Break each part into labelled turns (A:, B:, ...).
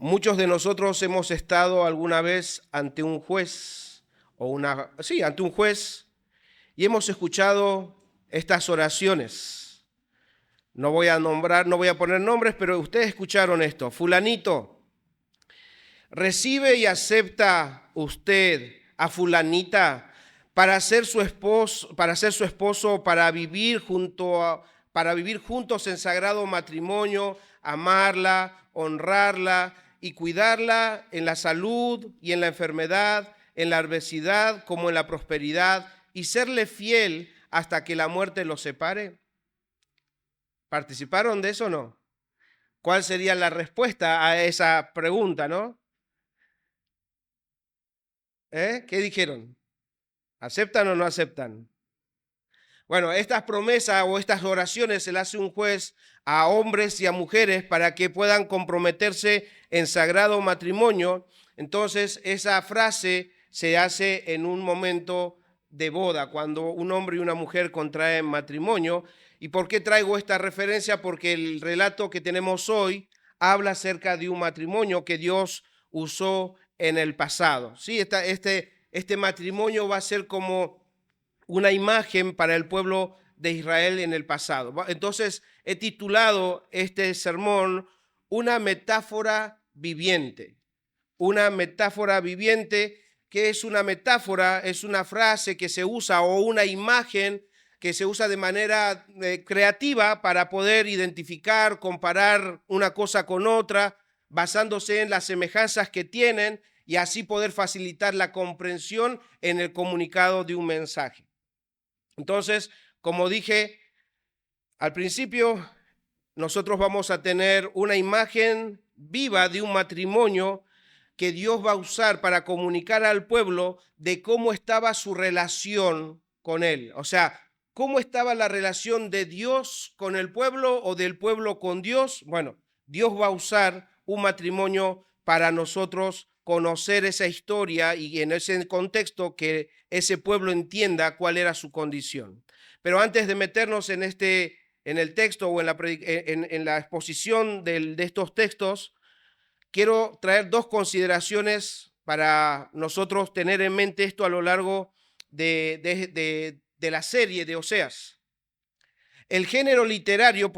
A: Muchos de nosotros hemos estado alguna vez ante un juez ante un juez y hemos escuchado estas oraciones. No voy a poner nombres, pero ustedes escucharon esto. Fulanito, ¿recibe y acepta usted a fulanita para ser su esposo, para vivir juntos en sagrado matrimonio, amarla, honrarla y cuidarla en la salud y en la enfermedad, en la adversidad como en la prosperidad, y serle fiel hasta que la muerte los separe? ¿Participaron de eso o no? ¿Cuál sería la respuesta a esa pregunta, no? ¿Qué dijeron? ¿Aceptan o no aceptan? Bueno, estas promesas o estas oraciones se las hace un juez a hombres y a mujeres para que puedan comprometerse en sagrado matrimonio. Entonces, esa frase se hace en un momento de boda, cuando un hombre y una mujer contraen matrimonio. ¿Y por qué traigo esta referencia? Porque el relato que tenemos hoy habla acerca de un matrimonio que Dios usó en el pasado. ¿Sí? Este matrimonio va a ser como una imagen para el pueblo de Israel en el pasado. Entonces he titulado este sermón Una metáfora viviente. Una metáfora viviente. ¿Qué es una metáfora? Es una frase que se usa o una imagen que se usa de manera creativa para poder identificar, comparar una cosa con otra, basándose en las semejanzas que tienen y así poder facilitar la comprensión en el comunicado de un mensaje. Entonces, como dije al principio, nosotros vamos a tener una imagen viva de un matrimonio que Dios va a usar para comunicar al pueblo de cómo estaba su relación con él. O sea, cómo estaba la relación de Dios con el pueblo o del pueblo con Dios. Bueno, Dios va a usar un matrimonio para nosotros conocer esa historia y en ese contexto que ese pueblo entienda cuál era su condición. Pero antes de meternos en el texto o en la exposición de estos textos, quiero traer dos consideraciones para nosotros tener en mente esto a lo largo de la serie de Oseas. El género literario,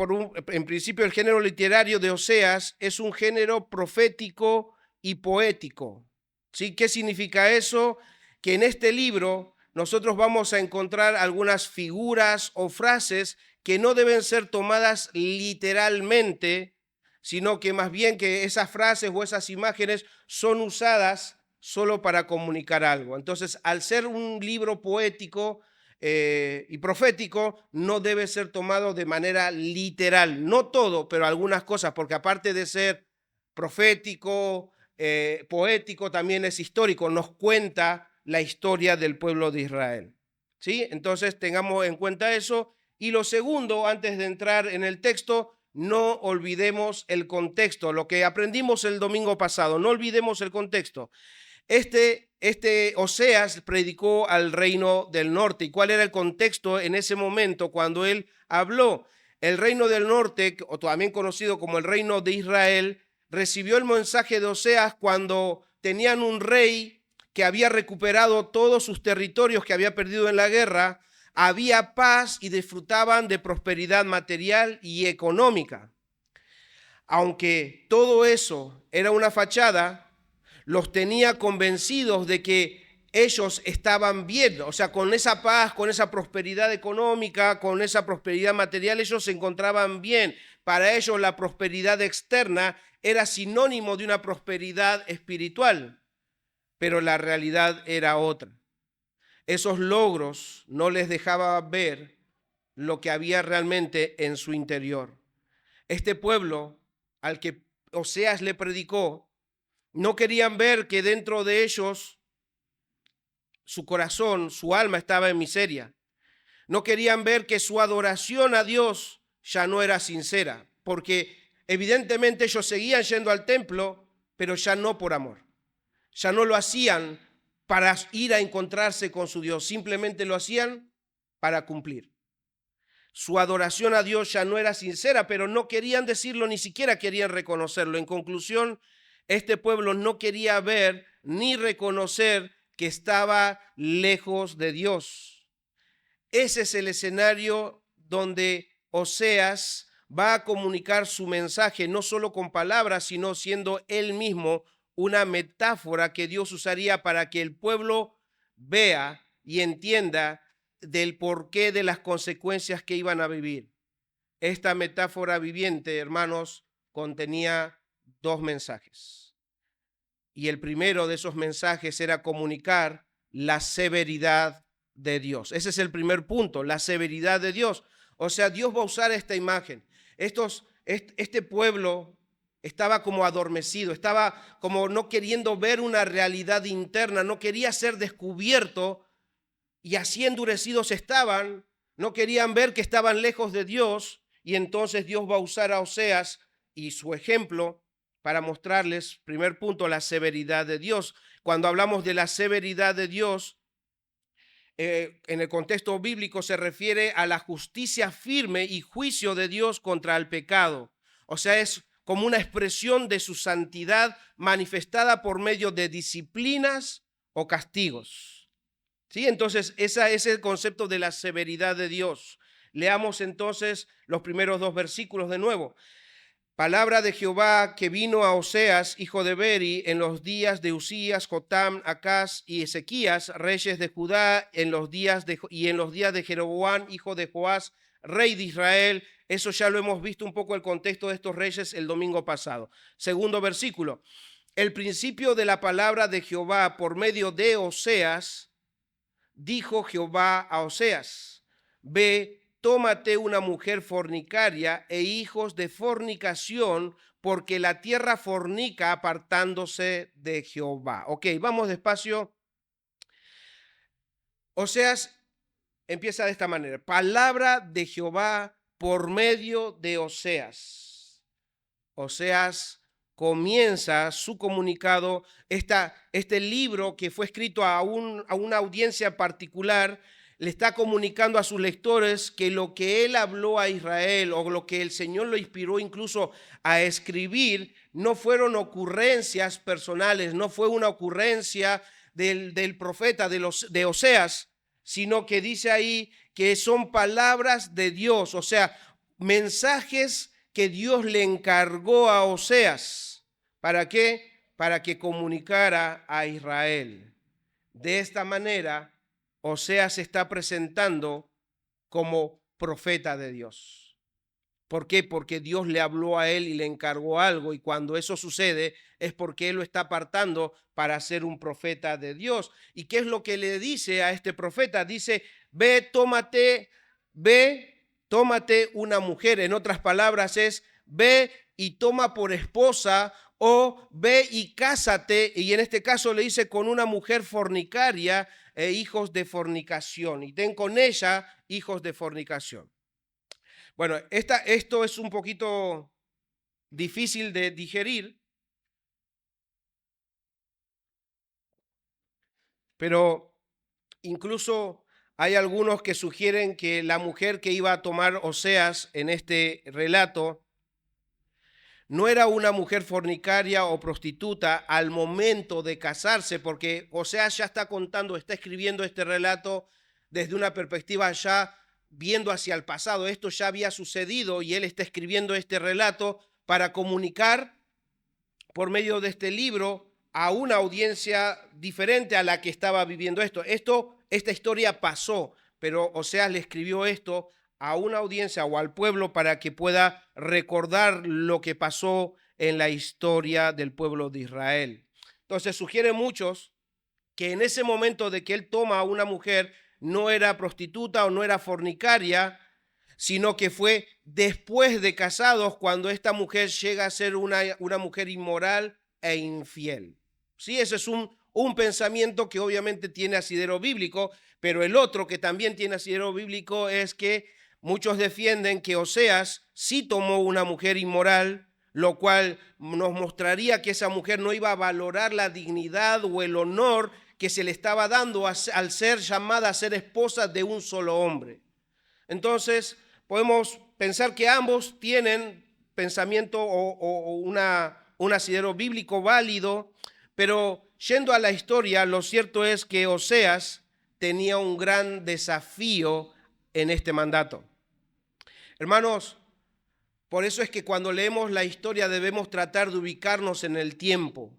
A: en principio el género literario de Oseas es un género profético y poético. ¿Sí? ¿Qué significa eso? Que en este libro nosotros vamos a encontrar algunas figuras o frases que no deben ser tomadas literalmente, sino que más bien que esas frases o esas imágenes son usadas solo para comunicar algo. Entonces, al ser un libro poético y profético, no debe ser tomado de manera literal. No todo, pero algunas cosas, porque aparte de ser profético, poético, también es histórico, nos cuenta la historia del pueblo de Israel. ¿Sí? Entonces tengamos en cuenta eso. Y lo segundo, antes de entrar en el texto, no olvidemos el contexto, lo que aprendimos el domingo pasado, no olvidemos el contexto. Oseas predicó al reino del norte. ¿Y cuál era el contexto en ese momento cuando él habló? El reino del norte, o también conocido como el reino de Israel, recibió el mensaje de Oseas cuando tenían un rey que había recuperado todos sus territorios que había perdido en la guerra, había paz y disfrutaban de prosperidad material y económica. Aunque todo eso era una fachada, los tenía convencidos de que ellos estaban bien, o sea, con esa paz, con esa prosperidad económica, con esa prosperidad material, ellos se encontraban bien. Para ellos la prosperidad externa era sinónimo de una prosperidad espiritual, pero la realidad era otra. Esos logros no les dejaban ver lo que había realmente en su interior. Este pueblo al que Oseas le predicó, no querían ver que dentro de ellos su corazón, su alma estaba en miseria. No querían ver que su adoración a Dios ya no era sincera, porque evidentemente ellos seguían yendo al templo, pero ya no por amor. Ya no lo hacían para ir a encontrarse con su Dios, simplemente lo hacían para cumplir. Su adoración a Dios ya no era sincera, pero no querían decirlo, ni siquiera querían reconocerlo. En conclusión, Este pueblo no quería ver ni reconocer que estaba lejos de Dios. Ese es el escenario donde Oseas va a comunicar su mensaje, no solo con palabras, sino siendo él mismo una metáfora que Dios usaría para que el pueblo vea y entienda del porqué de las consecuencias que iban a vivir. Esta metáfora viviente, hermanos, contenía dos mensajes. Y el primero de esos mensajes era comunicar la severidad de Dios. Ese es el primer punto, la severidad de Dios. O sea, Dios va a usar esta imagen. Este pueblo estaba como adormecido, estaba como no queriendo ver una realidad interna, no quería ser descubierto, y así endurecidos estaban, no querían ver que estaban lejos de Dios, y entonces Dios va a usar a Oseas y su ejemplo para mostrarles, primer punto, la severidad de Dios. Cuando hablamos de la severidad de Dios, en el contexto bíblico se refiere a la justicia firme y juicio de Dios contra el pecado. O sea, es como una expresión de su santidad manifestada por medio de disciplinas o castigos. ¿Sí? Entonces, ese es el concepto de la severidad de Dios. Leamos entonces los primeros dos versículos de nuevo. Palabra de Jehová que vino a Oseas, hijo de Beri, en los días de Usías, Jotam, Acaz y Ezequías, reyes de Judá, en los días de Jeroboam, hijo de Joás, rey de Israel. Eso ya lo hemos visto un poco el contexto de estos reyes el domingo pasado. Segundo versículo. El principio de la palabra de Jehová por medio de Oseas, dijo Jehová a Oseas: ve, tómate una mujer fornicaria e hijos de fornicación, porque la tierra fornica apartándose de Jehová. Ok, vamos despacio. Oseas empieza de esta manera: palabra de Jehová por medio de Oseas. Oseas comienza su comunicado, este libro que fue escrito a una audiencia particular, le está comunicando a sus lectores que lo que él habló a Israel o lo que el Señor lo inspiró incluso a escribir no fueron ocurrencias personales, no fue una ocurrencia del profeta, de Oseas, sino que dice ahí que son palabras de Dios, o sea, mensajes que Dios le encargó a Oseas. ¿Para qué? Para que comunicara a Israel. De esta manera, Oseas se está presentando como profeta de Dios. ¿Por qué? Porque Dios le habló a él y le encargó algo, y cuando eso sucede es porque él lo está apartando para ser un profeta de Dios. ¿Y qué es lo que le dice a este profeta? Dice: ve, tómate una mujer. En otras palabras es: ve y toma por esposa, o ve y cásate, y en este caso le dice con una mujer fornicaria e hijos de fornicación, y ten con ella hijos de fornicación. Bueno, esto es un poquito difícil de digerir, pero incluso hay algunos que sugieren que la mujer que iba a tomar Oseas en este relato no era una mujer fornicaria o prostituta al momento de casarse, porque Oseas ya está contando, está escribiendo este relato desde una perspectiva ya viendo hacia el pasado. Esto ya había sucedido y él está escribiendo este relato para comunicar por medio de este libro a una audiencia diferente a la que estaba viviendo esto. Esta historia pasó, pero Oseas le escribió esto a una audiencia o al pueblo para que pueda recordar lo que pasó en la historia del pueblo de Israel. Entonces sugieren muchos que en ese momento de que él toma a una mujer no era prostituta o no era fornicaria, sino que fue después de casados cuando esta mujer llega a ser una mujer inmoral e infiel. Sí, ese es un pensamiento que obviamente tiene asidero bíblico, pero el otro que también tiene asidero bíblico es que muchos defienden que Oseas sí tomó una mujer inmoral, lo cual nos mostraría que esa mujer no iba a valorar la dignidad o el honor que se le estaba dando al ser llamada a ser esposa de un solo hombre. Entonces, podemos pensar que ambos tienen pensamiento o un asidero bíblico válido, pero yendo a la historia, lo cierto es que Oseas tenía un gran desafío en este mandato. Hermanos, por eso es que cuando leemos la historia debemos tratar de ubicarnos en el tiempo.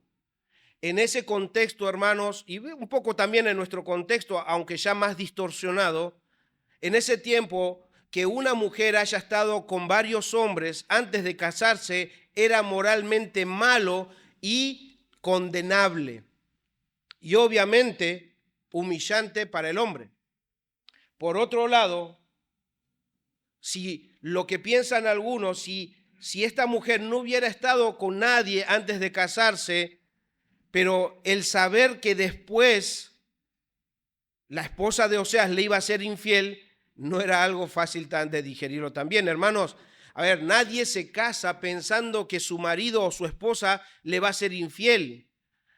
A: En ese contexto, hermanos, y un poco también en nuestro contexto, aunque ya más distorsionado, en ese tiempo que una mujer haya estado con varios hombres antes de casarse era moralmente malo y condenable. Y obviamente humillante para el hombre. Por otro lado, si lo que piensan algunos, si esta mujer no hubiera estado con nadie antes de casarse, pero el saber que después la esposa de Oseas le iba a ser infiel, no era algo fácil de digerirlo también, hermanos. A ver, nadie se casa pensando que su marido o su esposa le va a ser infiel.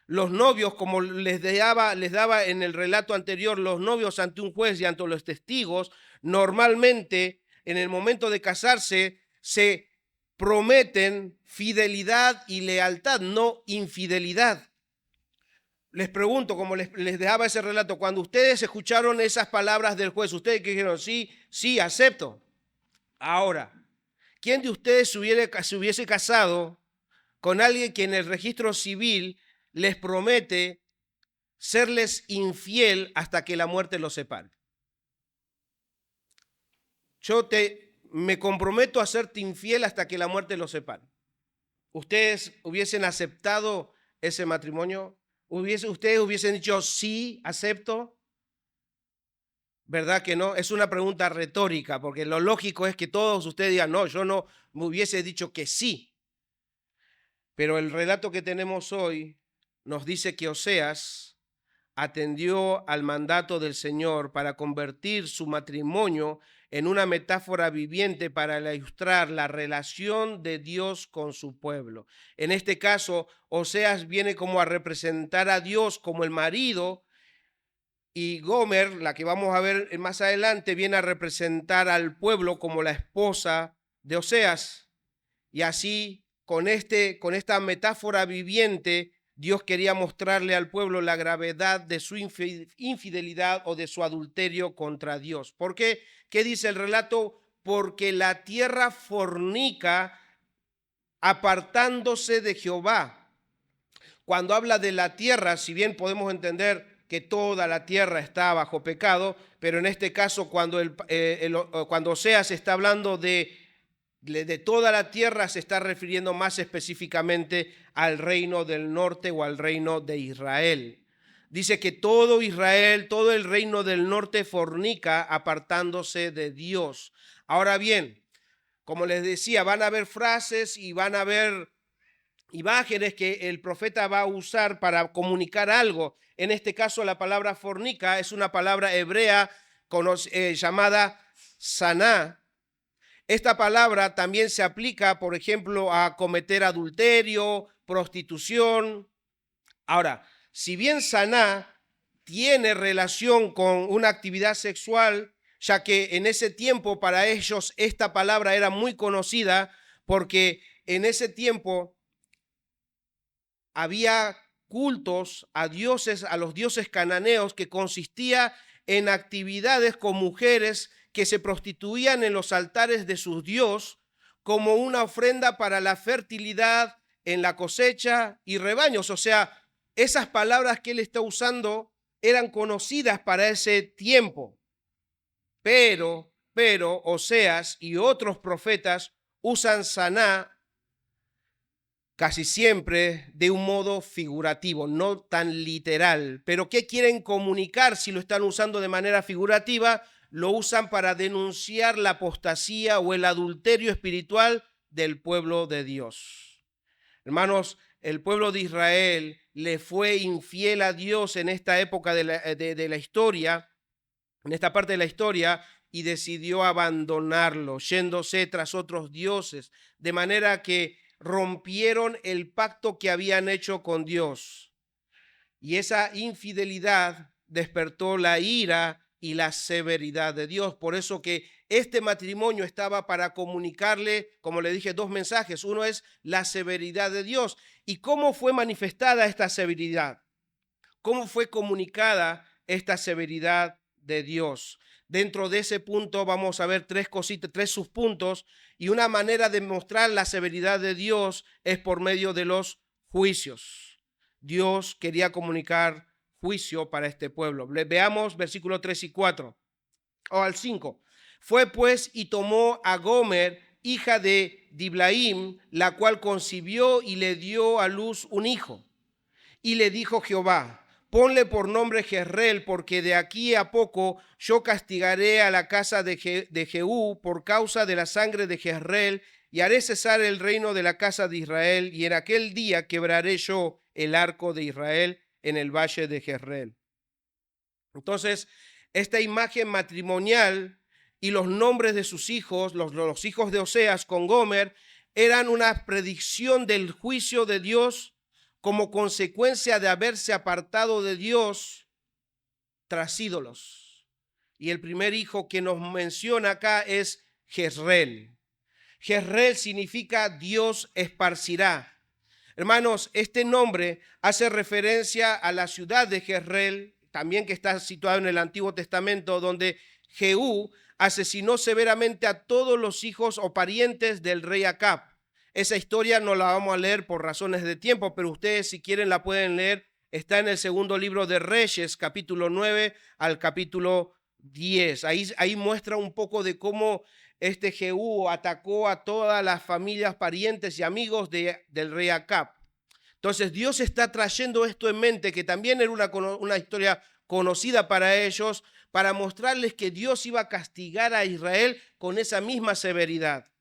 A: Los novios, como les daba en el relato anterior, los novios ante un juez y ante los testigos, normalmente en el momento de casarse se prometen fidelidad y lealtad, no infidelidad. Les pregunto, como les dejaba ese relato, cuando ustedes escucharon esas palabras del juez, ustedes que dijeron, sí, acepto. Ahora, ¿quién de ustedes se hubiese casado con alguien que en el registro civil les promete serles infiel hasta que la muerte los separe? Me comprometo a serte infiel hasta que la muerte los separe. ¿Ustedes hubiesen aceptado ese matrimonio? ¿Ustedes hubiesen dicho sí, acepto? ¿Verdad que no? Es una pregunta retórica, porque lo lógico es que todos ustedes digan, no, yo no me hubiese dicho que sí. Pero el relato que tenemos hoy nos dice que Oseas atendió al mandato del Señor para convertir su matrimonio en una metáfora viviente para ilustrar la relación de Dios con su pueblo. En este caso, Oseas viene como a representar a Dios como el marido, y Gomer, la que vamos a ver más adelante, viene a representar al pueblo como la esposa de Oseas. Y así, con esta metáfora viviente, Dios quería mostrarle al pueblo la gravedad de su infidelidad o de su adulterio contra Dios. ¿Por qué? ¿Qué dice el relato? Porque la tierra fornica apartándose de Jehová. Cuando habla de la tierra, si bien podemos entender que toda la tierra está bajo pecado, pero en este caso cuando Oseas está hablando de toda la tierra, se está refiriendo más específicamente al reino del norte o al reino de Israel. Dice que todo Israel, todo el reino del norte fornica apartándose de Dios. Ahora bien, como les decía, van a haber frases y van a haber imágenes que el profeta va a usar para comunicar algo. En este caso, la palabra fornica es una palabra hebrea llamada saná. Esta palabra también se aplica, por ejemplo, a cometer adulterio, prostitución. Ahora, si bien saná tiene relación con una actividad sexual, ya que en ese tiempo para ellos esta palabra era muy conocida, porque en ese tiempo había cultos a dioses, a los dioses cananeos, que consistía en actividades con mujeres que se prostituían en los altares de sus dios como una ofrenda para la fertilidad en la cosecha y rebaños. O sea, esas palabras que él está usando eran conocidas para ese tiempo. Pero Oseas y otros profetas usan saná casi siempre de un modo figurativo, no tan literal. Pero ¿qué quieren comunicar si lo están usando de manera figurativa? Lo usan para denunciar la apostasía o el adulterio espiritual del pueblo de Dios. Hermanos, el pueblo de Israel le fue infiel a Dios en esta época de la historia, en esta parte de la historia, y decidió abandonarlo, yéndose tras otros dioses, de manera que rompieron el pacto que habían hecho con Dios. Y esa infidelidad despertó la ira y la severidad de Dios. Por eso que este matrimonio estaba para comunicarle, como le dije, dos mensajes. Uno es la severidad de Dios. ¿Y cómo fue manifestada esta severidad? ¿Cómo fue comunicada esta severidad de Dios? Dentro de ese punto vamos a ver tres cositas, tres subpuntos, y una manera de mostrar la severidad de Dios es por medio de los juicios. Dios quería comunicar juicio para este pueblo. Veamos versículos 3 y 4, o al 5. Fue pues y tomó a Gomer, hija de Diblaim, la cual concibió y le dio a luz un hijo. Y le dijo Jehová: ponle por nombre Jezreel, porque de aquí a poco yo castigaré a la casa de Jehú por causa de la sangre de Jezreel, y haré cesar el reino de la casa de Israel, y en aquel día quebraré yo el arco de Israel en el valle de Jezreel. Entonces, esta imagen matrimonial y los nombres de sus hijos, los hijos de Oseas con Gomer, eran una predicción del juicio de Dios como consecuencia de haberse apartado de Dios tras ídolos. Y el primer hijo que nos menciona acá es Jezreel. Jezreel significa Dios esparcirá. Hermanos, este nombre hace referencia a la ciudad de Jezreel, también que está situado en el Antiguo Testamento, donde Jehú asesinó severamente a todos los hijos o parientes del rey Acab. Esa historia no la vamos a leer por razones de tiempo, pero ustedes si quieren la pueden leer. Está en el segundo libro de Reyes, capítulo 9 al capítulo 10. Ahí muestra un poco de cómo este Jehú atacó a todas las familias, parientes y amigos del rey Acab. Entonces Dios está trayendo esto en mente, que también era una historia conocida para ellos, para mostrarles que Dios iba a castigar a Israel con esa misma severidad.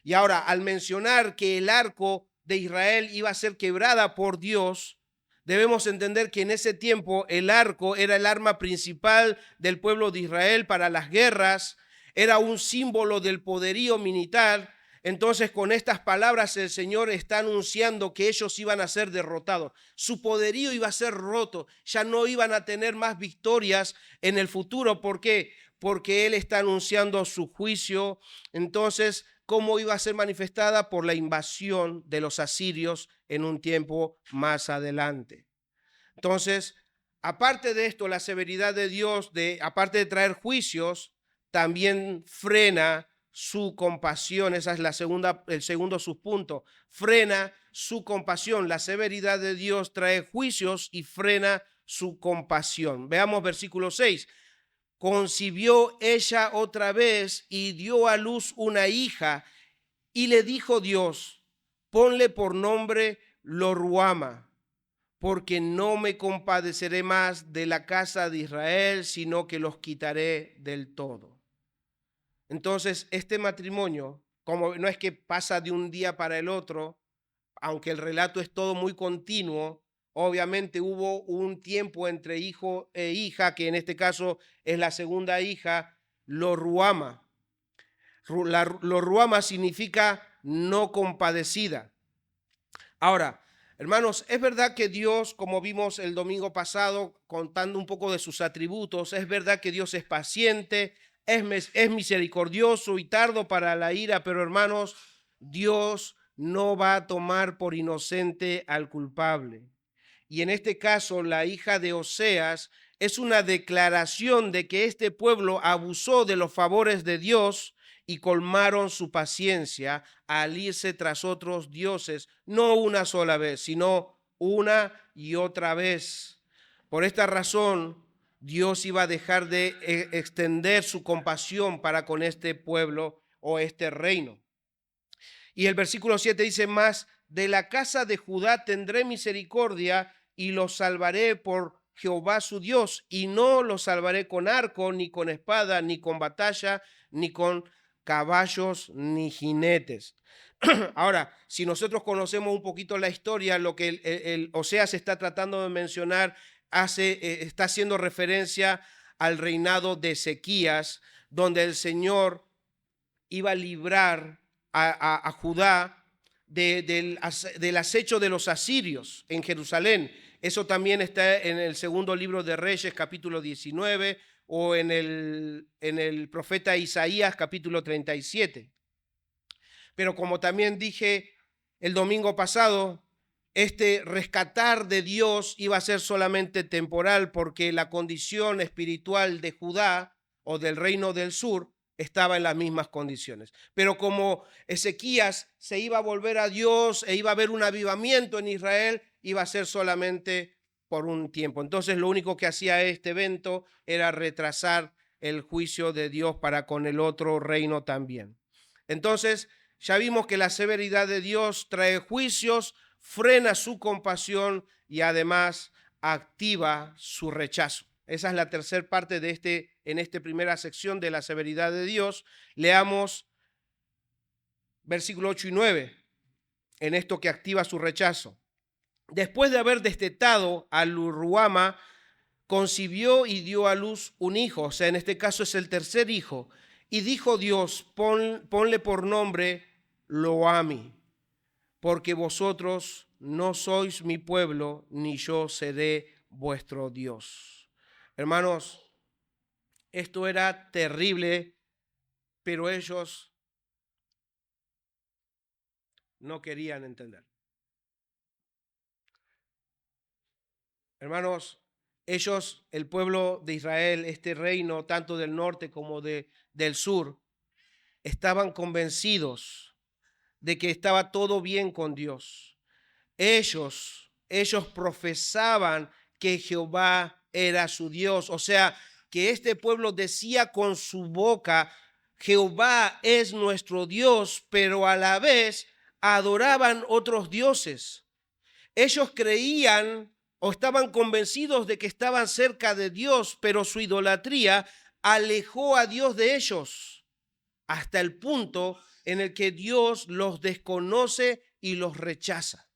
A: Y ahora, al mencionar que el arco de Israel iba a ser quebrada por Dios, debemos entender que en ese tiempo el arco era el arma principal del pueblo de Israel para las guerras, era un símbolo del poderío militar. Entonces, con estas palabras el Señor está anunciando que ellos iban a ser derrotados. Su poderío iba a ser roto, ya no iban a tener más victorias en el futuro. ¿Por qué? Porque Él está anunciando su juicio. Entonces, ¿cómo iba a ser manifestada? Por la invasión de los asirios en un tiempo más adelante. Entonces, aparte de esto, la severidad de Dios, aparte de traer juicios, también frena su compasión. Esa es el segundo subpunto. Frena su compasión. La severidad de Dios trae juicios y frena su compasión. Veamos versículo 6. Concibió ella otra vez y dio a luz una hija, y le dijo Dios: ponle por nombre Lo-ruhama, porque no me compadeceré más de la casa de Israel, sino que los quitaré del todo. Entonces, este matrimonio, como no es que pasa de un día para el otro, aunque el relato es todo muy continuo, obviamente hubo un tiempo entre hijo e hija, que en este caso es la segunda hija, Lo-ruhama. Lo-ruhama significa no compadecida. Ahora, hermanos, es verdad que Dios, como vimos el domingo pasado, contando un poco de sus atributos, es verdad que Dios es paciente, es misericordioso y tardo para la ira, pero hermanos, Dios no va a tomar por inocente al culpable. Y en este caso, la hija de Oseas es una declaración de que este pueblo abusó de los favores de Dios y colmaron su paciencia al irse tras otros dioses, no una sola vez, sino una y otra vez. Por esta razón, Dios iba a dejar de extender su compasión para con este pueblo o este reino. Y el versículo 7 dice: más de la casa de Judá tendré misericordia y los salvaré por Jehová su Dios, y no los salvaré con arco, ni con espada, ni con batalla, ni con caballos, ni jinetes. Ahora, si nosotros conocemos un poquito la historia, lo que el Oseas está tratando de mencionar está haciendo referencia al reinado de Ezequías, donde el Señor iba a librar a Judá del acecho de los asirios en Jerusalén. Eso también está en el segundo libro de Reyes, capítulo 19, o en el profeta Isaías capítulo 37. Pero como también dije el domingo pasado, este rescatar de Dios iba a ser solamente temporal porque la condición espiritual de Judá o del reino del sur estaba en las mismas condiciones. Pero como Ezequías se iba a volver a Dios e iba a haber un avivamiento en Israel, iba a ser solamente por un tiempo. Entonces lo único que hacía este evento era retrasar el juicio de Dios para con el otro reino también. Entonces ya vimos que la severidad de Dios trae juicios, frena su compasión y además activa su rechazo. Esa es la tercera parte en esta primera sección de la severidad de Dios. Leamos versículo 8 y 9, en esto que activa su rechazo. Después de haber destetado a Ruhama, concibió y dio a luz un hijo, o sea, en este caso es el tercer hijo, y dijo Dios, ponle por nombre Loami, porque vosotros no sois mi pueblo, ni yo seré vuestro Dios. Hermanos, esto era terrible, pero ellos no querían entender. Hermanos, ellos, el pueblo de Israel, este reino, tanto del norte como del sur, estaban convencidos de que estaba todo bien con Dios. Ellos profesaban que Jehová era su Dios. O sea, que este pueblo decía con su boca, Jehová es nuestro Dios, pero a la vez adoraban otros dioses. Ellos creían o estaban convencidos de que estaban cerca de Dios, pero su idolatría alejó a Dios de ellos, hasta el punto en el que Dios los desconoce y los rechaza.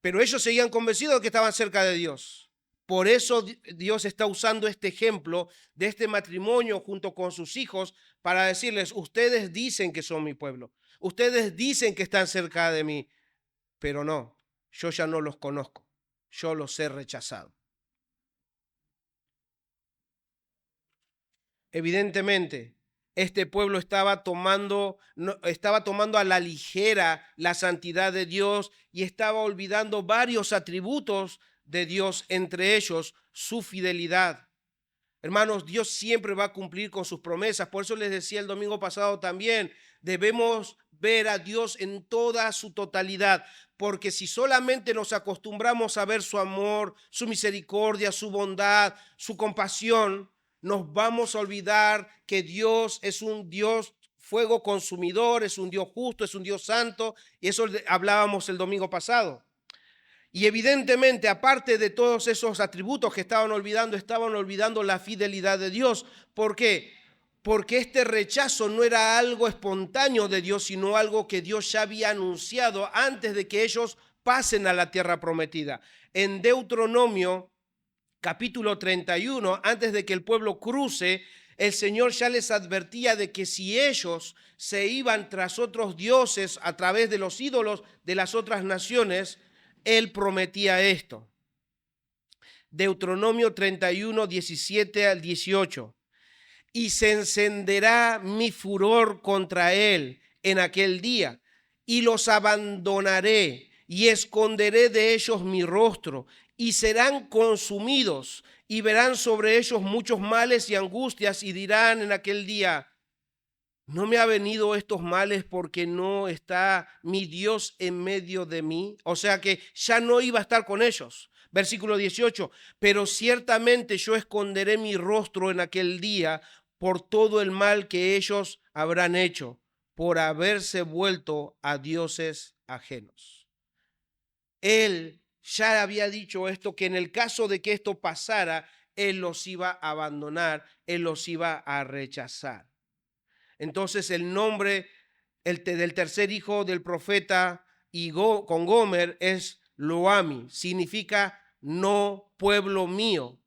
A: Pero ellos seguían convencidos de que estaban cerca de Dios. Por eso Dios está usando este ejemplo de este matrimonio junto con sus hijos para decirles, ustedes dicen que son mi pueblo, ustedes dicen que están cerca de mí, pero no, yo ya no los conozco, yo los he rechazado. Evidentemente, este pueblo estaba tomando a la ligera la santidad de Dios y estaba olvidando varios atributos de Dios, entre ellos su fidelidad. Hermanos, Dios siempre va a cumplir con sus promesas. Por eso les decía el domingo pasado también, debemos ver a Dios en toda su totalidad, porque si solamente nos acostumbramos a ver su amor, su misericordia, su bondad, su compasión, nos vamos a olvidar que Dios es un Dios fuego consumidor, es un Dios justo, es un Dios santo, y eso hablábamos el domingo pasado. Y evidentemente, aparte de todos esos atributos que estaban olvidando la fidelidad de Dios. ¿Por qué? Porque este rechazo no era algo espontáneo de Dios, sino algo que Dios ya había anunciado antes de que ellos pasen a la tierra prometida. En Deuteronomio capítulo 31, antes de que el pueblo cruce, el Señor ya les advertía de que si ellos se iban tras otros dioses a través de los ídolos de las otras naciones, Él prometía esto. Deuteronomio 31, 17 al 18. Y se encenderá mi furor contra él en aquel día, y los abandonaré, y esconderé de ellos mi rostro, y serán consumidos, y verán sobre ellos muchos males y angustias, y dirán en aquel día, ¿no me ha venido estos males porque no está mi Dios en medio de mí? O sea que ya no iba a estar con ellos. Versículo 18, pero ciertamente yo esconderé mi rostro en aquel día por todo el mal que ellos habrán hecho, por haberse vuelto a dioses ajenos. Él ya había dicho esto, que en el caso de que esto pasara, Él los iba a abandonar, Él los iba a rechazar. Entonces el nombre del tercer hijo del profeta con Gomer es Loami, significa no pueblo mío.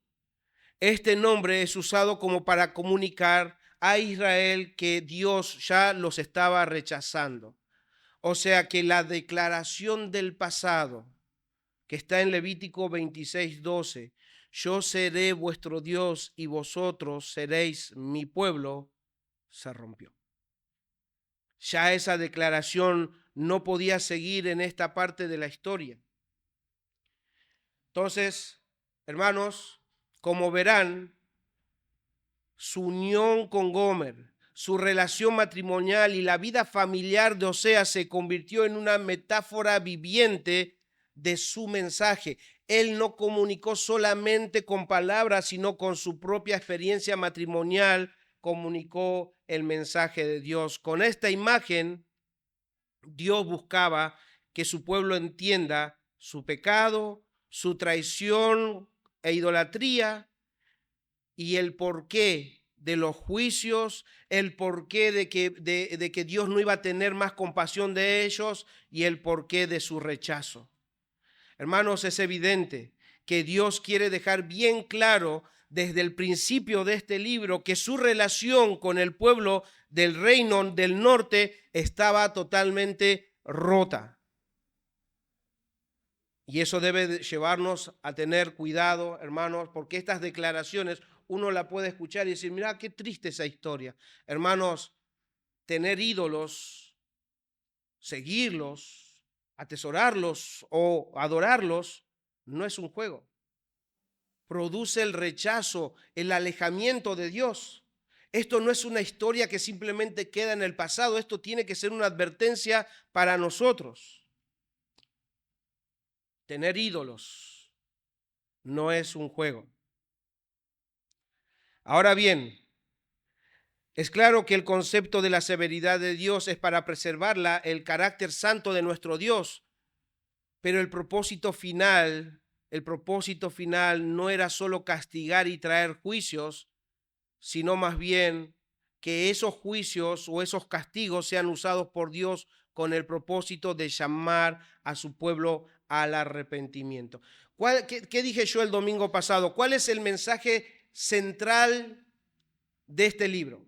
A: Este nombre es usado como para comunicar a Israel que Dios ya los estaba rechazando. O sea que la declaración del pasado, que está en Levítico 26:12, yo seré vuestro Dios y vosotros seréis mi pueblo, se rompió. Ya esa declaración no podía seguir en esta parte de la historia. Entonces, hermanos, como verán, su unión con Gomer, su relación matrimonial y la vida familiar de Oseas se convirtió en una metáfora viviente de su mensaje. Él no comunicó solamente con palabras, sino con su propia experiencia matrimonial, comunicó el mensaje de Dios. Con esta imagen, Dios buscaba que su pueblo entienda su pecado, su traición e idolatría, y el porqué de los juicios, el porqué de que Dios no iba a tener más compasión de ellos y el porqué de su rechazo. Hermanos, es evidente que Dios quiere dejar bien claro desde el principio de este libro que su relación con el pueblo del reino del norte estaba totalmente rota. Y eso debe llevarnos a tener cuidado, hermanos, porque estas declaraciones uno la puede escuchar y decir, mira, qué triste esa historia. Hermanos, tener ídolos, seguirlos, atesorarlos o adorarlos, no es un juego. Produce el rechazo, el alejamiento de Dios. Esto no es una historia que simplemente queda en el pasado, esto tiene que ser una advertencia para nosotros. Tener ídolos no es un juego. Ahora bien, es claro que el concepto de la severidad de Dios es para preservar el carácter santo de nuestro Dios, pero el propósito final no era solo castigar y traer juicios, sino más bien que esos juicios o esos castigos sean usados por Dios con el propósito de llamar a su pueblo al arrepentimiento. ¿Qué dije yo el domingo pasado? ¿Cuál es el mensaje central de este libro?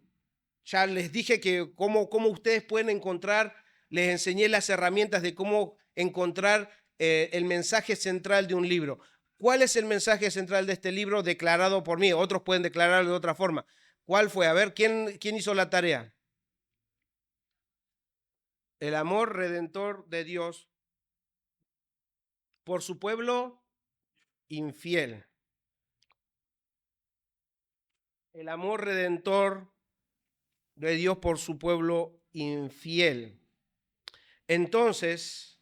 A: Ya les dije que cómo ustedes pueden encontrar, les enseñé las herramientas de cómo encontrar el mensaje central de un libro. ¿Cuál es el mensaje central de este libro declarado por mí? Otros pueden declararlo de otra forma. ¿Cuál fue? A ver, ¿quién hizo la tarea? El amor redentor de Dios por su pueblo infiel. El amor redentor de Dios por su pueblo infiel. Entonces,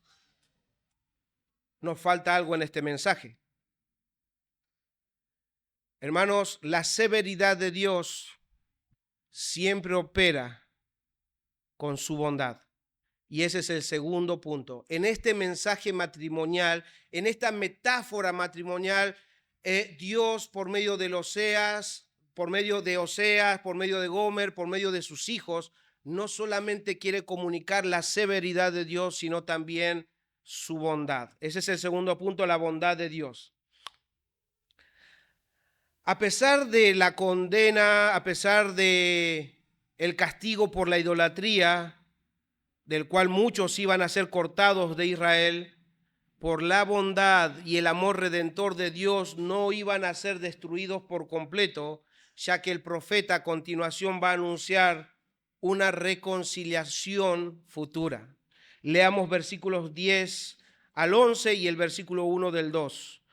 A: nos falta algo en este mensaje. Hermanos, la severidad de Dios siempre opera con su bondad. Y ese es el segundo punto. En este mensaje matrimonial, en esta metáfora matrimonial, Dios por medio de Oseas, por medio de Gomer, por medio de sus hijos, no solamente quiere comunicar la severidad de Dios, sino también su bondad. Ese es el segundo punto, la bondad de Dios. A pesar de la condena, a pesar de el castigo por la idolatría, del cual muchos iban a ser cortados de Israel, por la bondad y el amor redentor de Dios no iban a ser destruidos por completo, ya que el profeta a continuación va a anunciar una reconciliación futura. Leamos versículos 10 al 11 y el versículo 1 del 2.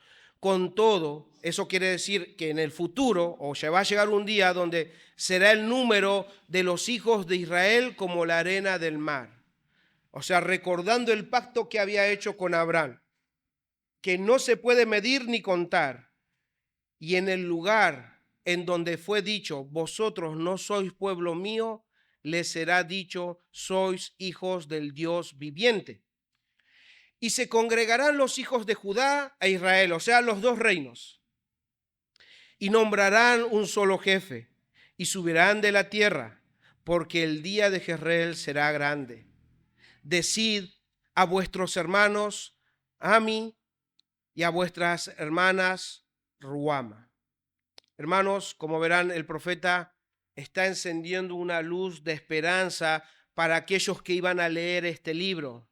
A: Con todo, eso quiere decir que en el futuro, o ya va a llegar un día donde será el número de los hijos de Israel como la arena del mar. O sea, recordando el pacto que había hecho con Abraham, que no se puede medir ni contar. Y en el lugar en donde fue dicho, vosotros no sois pueblo mío, les será dicho, sois hijos del Dios viviente. Y se congregarán los hijos de Judá e Israel, o sea, los dos reinos, y nombrarán un solo jefe, y subirán de la tierra, porque el día de Jezreel será grande. Decid a vuestros hermanos Ami y a vuestras hermanas Ruama. Hermanos, como verán, el profeta está encendiendo una luz de esperanza para aquellos que iban a leer este libro.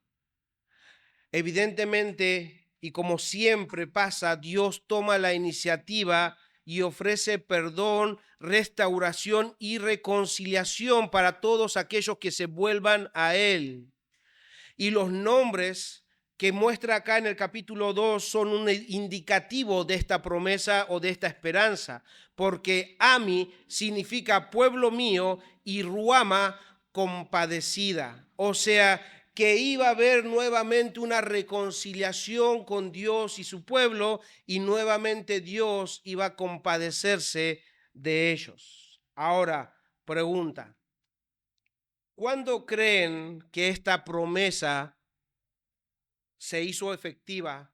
A: Evidentemente, y como siempre pasa, Dios toma la iniciativa y ofrece perdón, restauración y reconciliación para todos aquellos que se vuelvan a Él. Y los nombres que muestra acá en el capítulo 2 son un indicativo de esta promesa o de esta esperanza, porque Ami significa pueblo mío y Ruama compadecida, o sea, que iba a haber nuevamente una reconciliación con Dios y su pueblo, y nuevamente Dios iba a compadecerse de ellos. Ahora, pregunta, ¿cuándo creen que esta promesa se hizo efectiva?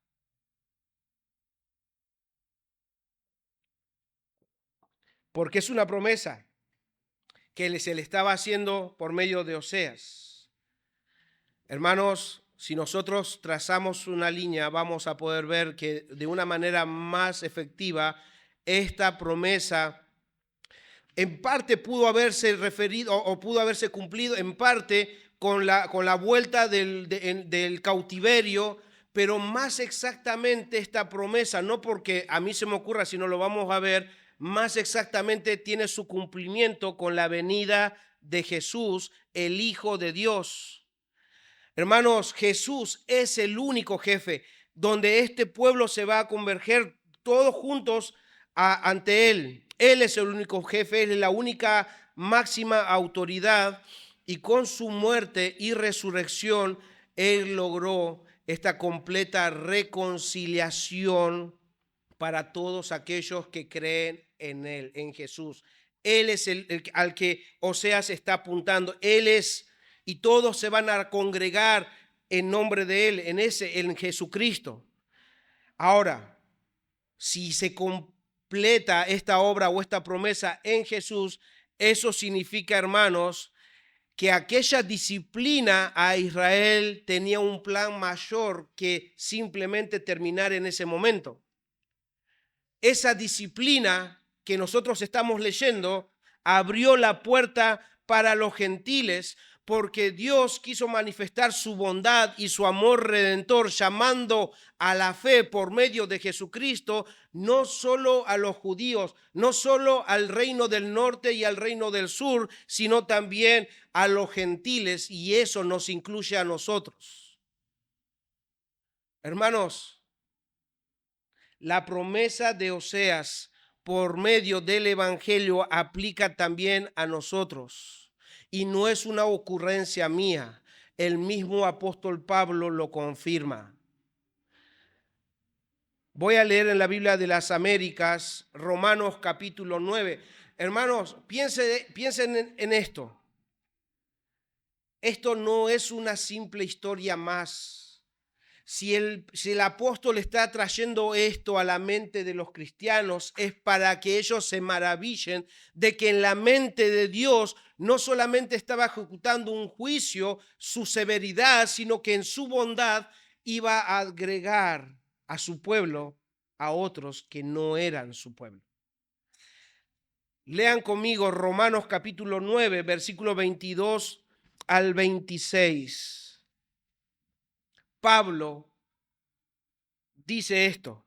A: Porque es una promesa que se le estaba haciendo por medio de Oseas. Hermanos, si nosotros trazamos una línea, vamos a poder ver que de una manera más efectiva esta promesa en parte pudo haberse referido o pudo haberse cumplido en parte con la vuelta del cautiverio, pero más exactamente esta promesa, no porque a mí se me ocurra, sino lo vamos a ver, más exactamente tiene su cumplimiento con la venida de Jesús, el Hijo de Dios. Hermanos, Jesús es el único jefe donde este pueblo se va a converger todos juntos ante Él. Él es el único jefe, Él es la única máxima autoridad, y con su muerte y resurrección, Él logró esta completa reconciliación para todos aquellos que creen en Él, en Jesús. Él es el al que Oseas está apuntando. Él es, y todos se van a congregar en nombre de Él, en Jesucristo. Ahora, si se completa esta obra o esta promesa en Jesús, eso significa, hermanos, que aquella disciplina a Israel tenía un plan mayor que simplemente terminar en ese momento. Esa disciplina que nosotros estamos leyendo abrió la puerta para los gentiles, porque Dios quiso manifestar su bondad y su amor redentor, llamando a la fe por medio de Jesucristo, no solo a los judíos, no solo al reino del norte y al reino del sur, sino también a los gentiles, y eso nos incluye a nosotros. Hermanos, la promesa de Oseas por medio del Evangelio aplica también a nosotros. Y no es una ocurrencia mía, el mismo apóstol Pablo lo confirma. Voy a leer en la Biblia de las Américas, Romanos capítulo 9. Hermanos, piensen en esto. Esto no es una simple historia más. Si el apóstol está trayendo esto a la mente de los cristianos, es para que ellos se maravillen de que en la mente de Dios no solamente estaba ejecutando un juicio, su severidad, sino que en su bondad iba a agregar a su pueblo a otros que no eran su pueblo. Lean conmigo Romanos capítulo 9, versículo 22 al 26. Pablo dice esto: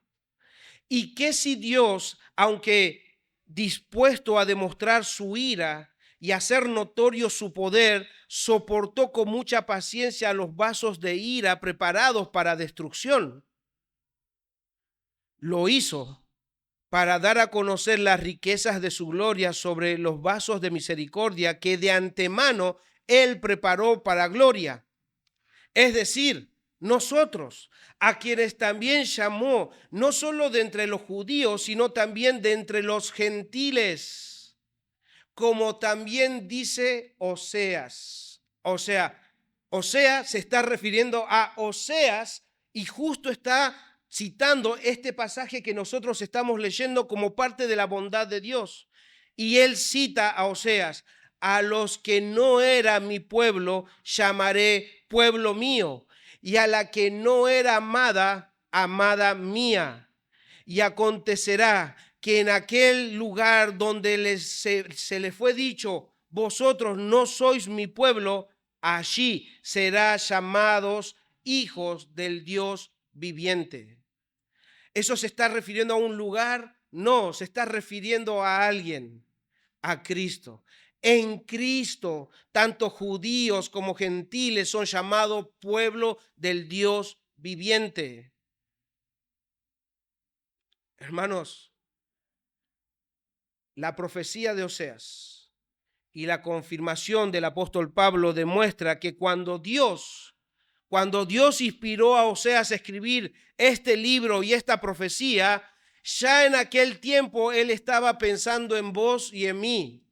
A: ¿y qué si Dios, aunque dispuesto a demostrar su ira y hacer notorio su poder, soportó con mucha paciencia los vasos de ira preparados para destrucción? Lo hizo para dar a conocer las riquezas de su gloria sobre los vasos de misericordia que de antemano Él preparó para gloria. Es decir, nosotros, a quienes también llamó, no solo de entre los judíos, sino también de entre los gentiles, como también dice Oseas. O sea, Oseas se está refiriendo a Oseas y justo está citando este pasaje que nosotros estamos leyendo como parte de la bondad de Dios. Y él cita a Oseas: a los que no era mi pueblo llamaré pueblo mío, y a la que no era amada, amada mía. Y acontecerá que en aquel lugar donde se le fue dicho, vosotros no sois mi pueblo, allí serán llamados hijos del Dios viviente. ¿Eso se está refiriendo a un lugar? No, se está refiriendo a alguien, a Cristo. En Cristo, tanto judíos como gentiles son llamados pueblo del Dios viviente. Hermanos, la profecía de Oseas y la confirmación del apóstol Pablo demuestra que cuando Dios inspiró a Oseas a escribir este libro y esta profecía, ya en aquel tiempo él estaba pensando en vos y en mí.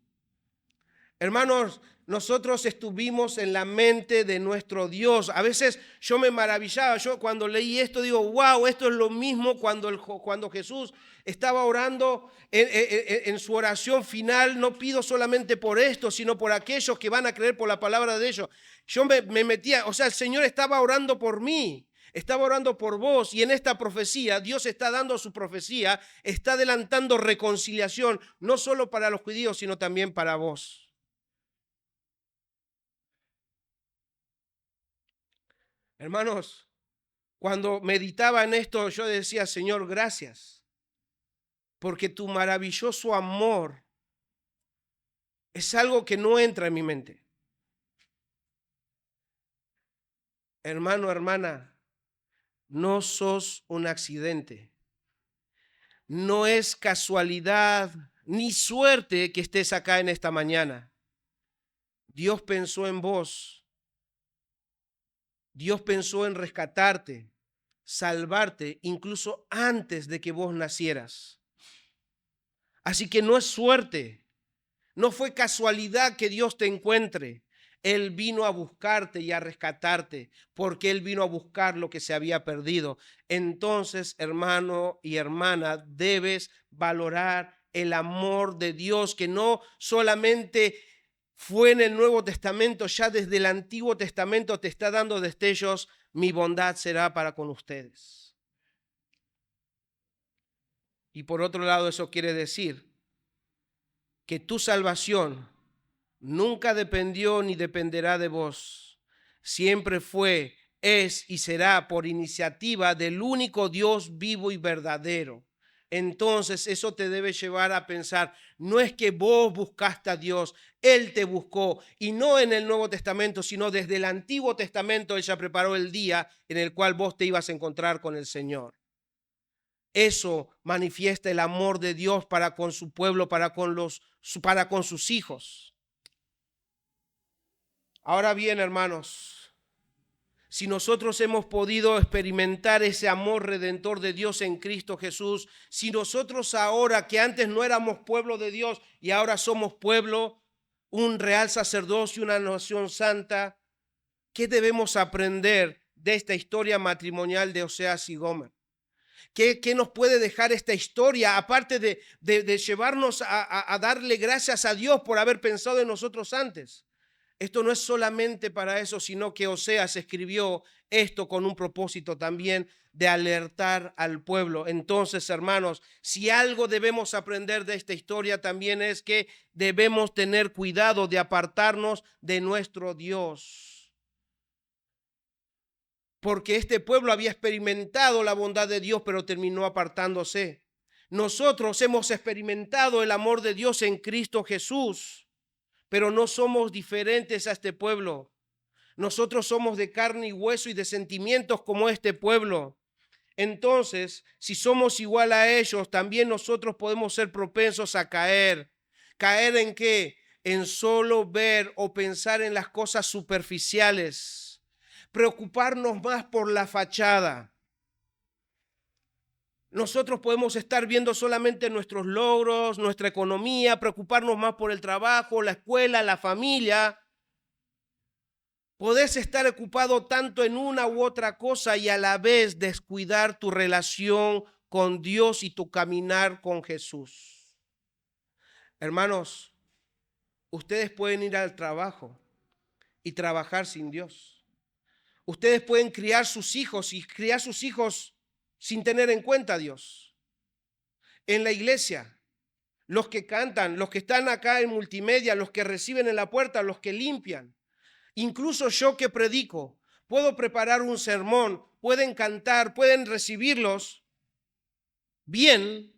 A: Hermanos, nosotros estuvimos en la mente de nuestro Dios. A veces yo me maravillaba, yo cuando leí esto digo, wow, esto es lo mismo cuando Jesús estaba orando en su oración final. No pido solamente por esto, sino por aquellos que van a creer por la palabra de ellos. Yo me metía, o sea, el Señor estaba orando por mí. Estaba orando por vos, y en esta profecía, Dios está dando su profecía, está adelantando reconciliación, no solo para los judíos, sino también para vos. Hermanos, cuando meditaba en esto, yo decía, Señor, gracias, porque tu maravilloso amor es algo que no entra en mi mente. Hermano, hermana, no sos un accidente. No es casualidad ni suerte que estés acá en esta mañana. Dios pensó en vos. Dios pensó en rescatarte, salvarte, incluso antes de que vos nacieras. Así que no es suerte, no fue casualidad que Dios te encuentre. Él vino a buscarte y a rescatarte, porque Él vino a buscar lo que se había perdido. Entonces, hermano y hermana, debes valorar el amor de Dios, que no solamente fue en el Nuevo Testamento, ya desde el Antiguo Testamento te está dando destellos. Mi bondad será para con ustedes. Y por otro lado, eso quiere decir que tu salvación nunca dependió ni dependerá de vos. Siempre fue, es y será por iniciativa del único Dios vivo y verdadero. Entonces eso te debe llevar a pensar, no es que vos buscaste a Dios, Él te buscó, y no en el Nuevo Testamento, sino desde el Antiguo Testamento Él ya preparó el día en el cual vos te ibas a encontrar con el Señor. Eso manifiesta el amor de Dios para con su pueblo, para con sus hijos. Ahora bien, hermanos, si nosotros hemos podido experimentar ese amor redentor de Dios en Cristo Jesús, si nosotros ahora, que antes no éramos pueblo de Dios y ahora somos pueblo, un real sacerdocio, una nación santa, ¿qué debemos aprender de esta historia matrimonial de Oseas y Gomer? ¿Qué nos puede dejar esta historia, aparte de llevarnos a darle gracias a Dios por haber pensado en nosotros antes? Esto no es solamente para eso, sino que Oseas escribió esto con un propósito también de alertar al pueblo. Entonces, hermanos, si algo debemos aprender de esta historia también es que debemos tener cuidado de apartarnos de nuestro Dios. Porque este pueblo había experimentado la bondad de Dios, pero terminó apartándose. Nosotros hemos experimentado el amor de Dios en Cristo Jesús, pero no somos diferentes a este pueblo. Nosotros somos de carne y hueso y de sentimientos como este pueblo. Entonces, si somos igual a ellos, también nosotros podemos ser propensos a caer. ¿Caer en qué? En solo ver o pensar en las cosas superficiales. Preocuparnos más por la fachada. Nosotros podemos estar viendo solamente nuestros logros, nuestra economía, preocuparnos más por el trabajo, la escuela, la familia. Podés estar ocupado tanto en una u otra cosa y a la vez descuidar tu relación con Dios y tu caminar con Jesús. Hermanos, ustedes pueden ir al trabajo y trabajar sin Dios. Ustedes pueden criar sus hijos y criar sus hijos sin tener en cuenta a Dios. En la iglesia, los que cantan, los que están acá en multimedia, los que reciben en la puerta, los que limpian. Incluso yo que predico, puedo preparar un sermón, pueden cantar, pueden recibirlos bien,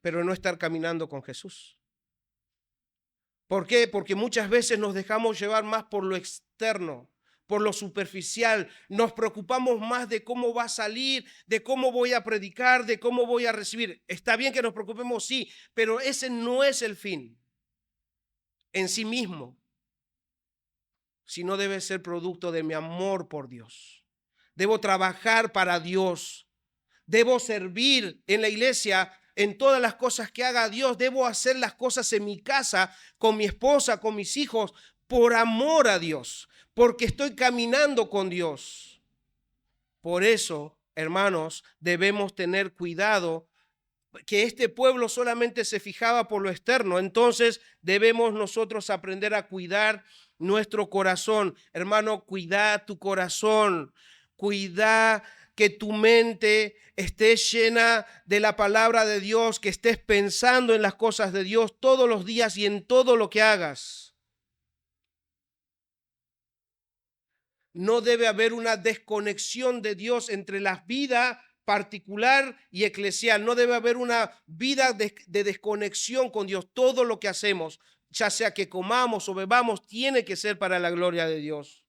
A: pero no estar caminando con Jesús. ¿Por qué? Porque muchas veces nos dejamos llevar más por lo externo, por lo superficial. Nos preocupamos más de cómo va a salir, de cómo voy a predicar, de cómo voy a recibir. Está bien que nos preocupemos, sí, pero ese no es el fin en sí mismo, sino debe ser producto de mi amor por Dios. Debo trabajar para Dios. Debo servir en la iglesia en todas las cosas que haga Dios. Debo hacer las cosas en mi casa, con mi esposa, con mis hijos, por amor a Dios, porque estoy caminando con Dios. Por eso, hermanos, debemos tener cuidado que este pueblo solamente se fijaba por lo externo. Entonces debemos nosotros aprender a cuidar nuestro corazón. Hermano, cuida tu corazón, cuida que tu mente esté llena de la palabra de Dios, que estés pensando en las cosas de Dios todos los días y en todo lo que hagas. No debe haber una desconexión de Dios entre la vida particular y eclesial. No debe haber una vida de desconexión con Dios. Todo lo que hacemos, ya sea que comamos o bebamos, tiene que ser para la gloria de Dios.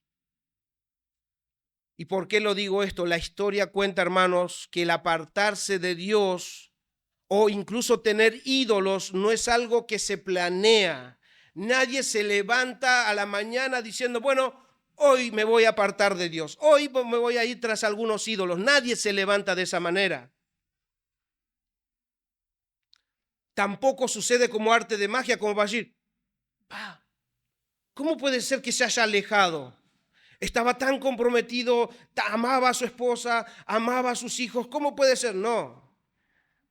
A: ¿Y por qué lo digo esto? La historia cuenta, hermanos, que el apartarse de Dios o incluso tener ídolos no es algo que se planea. Nadie se levanta a la mañana diciendo, bueno, hoy me voy a apartar de Dios, hoy me voy a ir tras algunos ídolos. Nadie se levanta de esa manera. Tampoco sucede como arte de magia, como va a decir, ¿cómo puede ser que se haya alejado? Estaba tan comprometido, amaba a su esposa, amaba a sus hijos. ¿Cómo puede ser? No.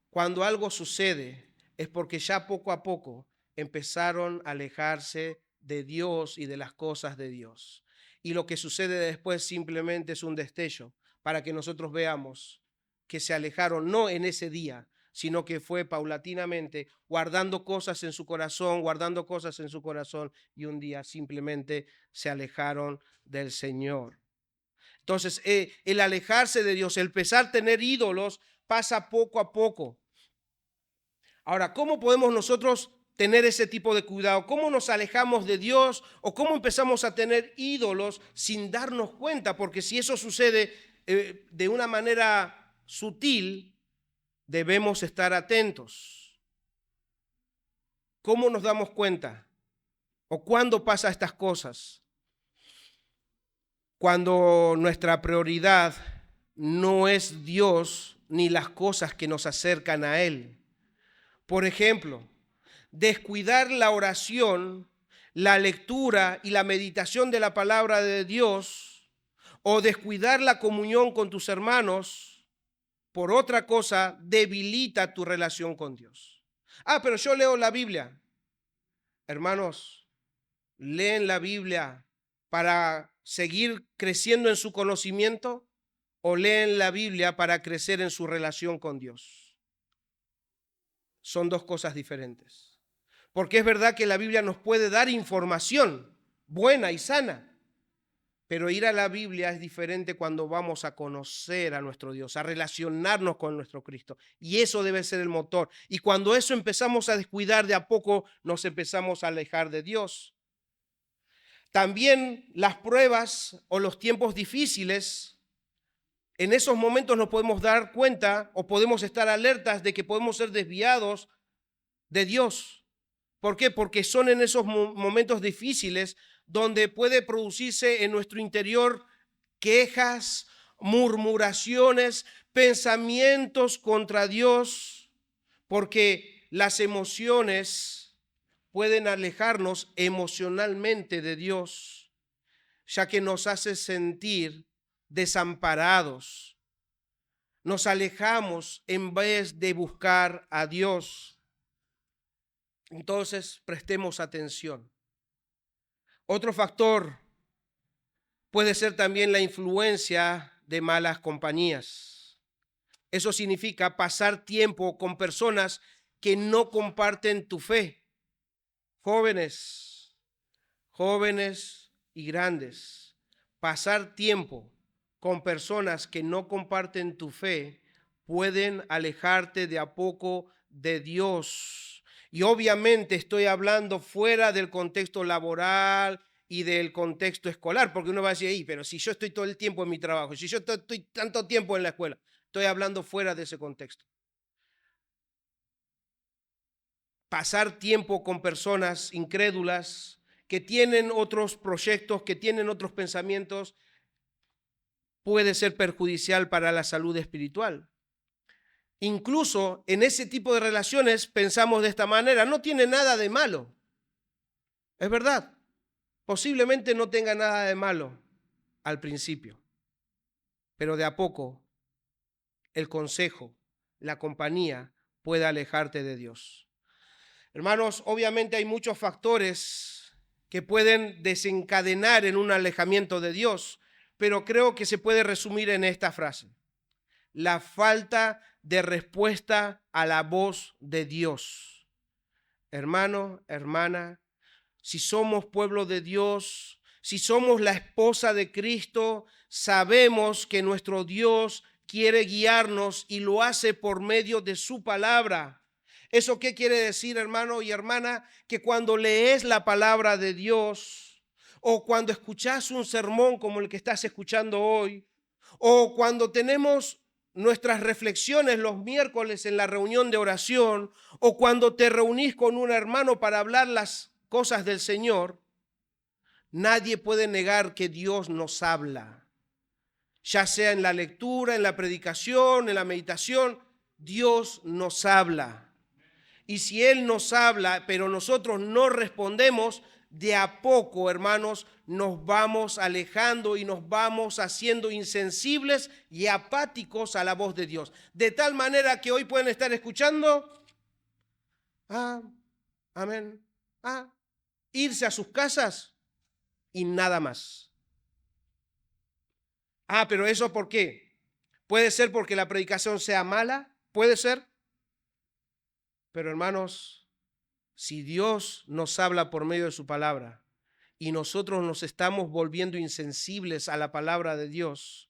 A: Cuando algo sucede es porque ya poco a poco empezaron a alejarse de Dios y de las cosas de Dios. Y lo que sucede después simplemente es un destello para que nosotros veamos que se alejaron no en ese día, sino que fue paulatinamente guardando cosas en su corazón, guardando cosas en su corazón, y un día simplemente se alejaron del Señor. Entonces, el alejarse de Dios, el empezar a tener ídolos, pasa poco a poco. Ahora, ¿cómo podemos nosotros tener ese tipo de cuidado? ¿Cómo nos alejamos de Dios o cómo empezamos a tener ídolos sin darnos cuenta? Porque si eso sucede de una manera sutil, debemos estar atentos. ¿Cómo nos damos cuenta? ¿O cuándo pasa estas cosas? Cuando nuestra prioridad no es Dios ni las cosas que nos acercan a Él. Por ejemplo, descuidar la oración, la lectura y la meditación de la palabra de Dios, o descuidar la comunión con tus hermanos por otra cosa, debilita tu relación con Dios. Pero yo leo la Biblia. Hermanos, leen la Biblia para seguir creciendo en su conocimiento o leen la Biblia para crecer en su relación con Dios. Son dos cosas diferentes. Porque es verdad que la Biblia nos puede dar información buena y sana, pero ir a la Biblia es diferente cuando vamos a conocer a nuestro Dios, a relacionarnos con nuestro Cristo. Y eso debe ser el motor. Y cuando eso empezamos a descuidar, de a poco nos empezamos a alejar de Dios. También las pruebas o los tiempos difíciles, en esos momentos nos podemos dar cuenta o podemos estar alertas de que podemos ser desviados de Dios. ¿Por qué? Porque son en esos momentos difíciles donde puede producirse en nuestro interior quejas, murmuraciones, pensamientos contra Dios, porque las emociones pueden alejarnos emocionalmente de Dios, ya que nos hace sentir desamparados. Nos alejamos en vez de buscar a Dios. Entonces, prestemos atención. Otro factor puede ser también la influencia de malas compañías. Eso significa pasar tiempo con personas que no comparten tu fe. Jóvenes y grandes, pasar tiempo con personas que no comparten tu fe pueden alejarte de a poco de Dios. Y obviamente estoy hablando fuera del contexto laboral y del contexto escolar, porque uno va a decir, pero si yo estoy todo el tiempo en mi trabajo, si yo estoy tanto tiempo en la escuela, estoy hablando fuera de ese contexto. Pasar tiempo con personas incrédulas que tienen otros proyectos, que tienen otros pensamientos, puede ser perjudicial para la salud espiritual. Incluso en ese tipo de relaciones pensamos de esta manera, no tiene nada de malo. Es verdad, posiblemente no tenga nada de malo al principio, pero de a poco el consejo, la compañía puede alejarte de Dios. Hermanos, obviamente hay muchos factores que pueden desencadenar en un alejamiento de Dios, pero creo que se puede resumir en esta frase: la falta de respuesta a la voz de Dios. Hermano, hermana, si somos pueblo de Dios, si somos la esposa de Cristo, sabemos que nuestro Dios quiere guiarnos y lo hace por medio de su palabra. ¿Eso qué quiere decir, hermano y hermana? Que cuando lees la palabra de Dios, o cuando escuchas un sermón como el que estás escuchando hoy, o cuando tenemos nuestras reflexiones los miércoles en la reunión de oración, o cuando te reunís con un hermano para hablar las cosas del Señor, nadie puede negar que Dios nos habla. Ya sea en la lectura, en la predicación, en la meditación, Dios nos habla. Y si Él nos habla, pero nosotros no respondemos, de a poco, hermanos, nos vamos alejando y nos vamos haciendo insensibles y apáticos a la voz de Dios. De tal manera que hoy pueden estar escuchando, amén, irse a sus casas y nada más. Pero ¿eso por qué? Puede ser porque la predicación sea mala, puede ser. Pero hermanos, si Dios nos habla por medio de su palabra y nosotros nos estamos volviendo insensibles a la palabra de Dios,